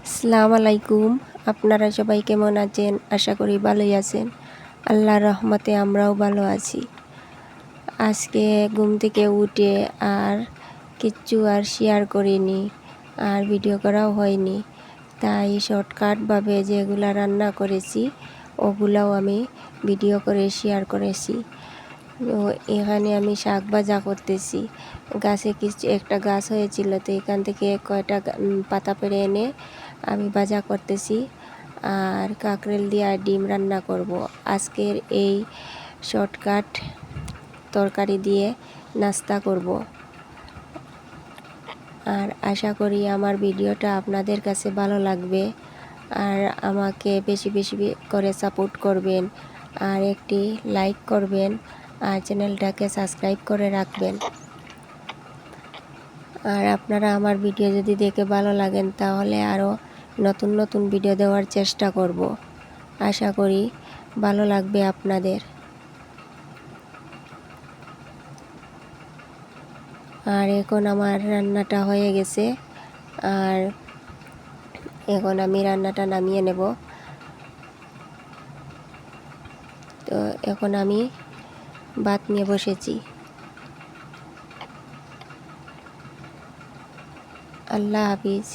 আসসালামু আলাইকুম। আপনারা সবাই কেমন আছেন? আশা করি ভালোই আছেন। আল্লাহর রহমতে আমরাও ভালো আছি। আজকে ঘুম থেকে উঠে আর কিচ্ছু শেয়ার করিনি, আর ভিডিও করাও হয়নি। তাই শর্টকাটভাবে যেগুলো রান্না করেছি ওগুলাও আমি ভিডিও করে শেয়ার করেছি। তো এখানে আমি শাক ভাজা করতেছি। গাছে একটা গাছ হয়েছিল, তো এখান থেকে কয়টা পাতা পেড়ে এনে আমি ভাজা করতেছি। আর কাঁকরেল দিয়ে ডিম রান্না করব। আজকের এই শর্টকাট তরকারি দিয়ে নাস্তা করব। আর আশা করি আমার ভিডিওটা আপনাদের কাছে ভালো লাগবে, আর আমাকে বেশি বেশি করে সাপোর্ট করবেন, আর একটি লাইক করবেন, আর চ্যানেলটাকে সাবস্ক্রাইব করে রাখবেন। আর আপনারা আমার ভিডিও যদি দেখে ভালো লাগেন তাহলে আরও নতুন নতুন ভিডিও দেওয়ার চেষ্টা করব। আশা করি ভালো লাগবে আপনাদের। আর এখন আমার রান্নাটা হয়ে গেছে, আর এখন আমি রান্নাটা নামিয়ে নেব। তো এখন আমি ভাত নিয়ে বসেছি। আল্লাহ হাফিজ।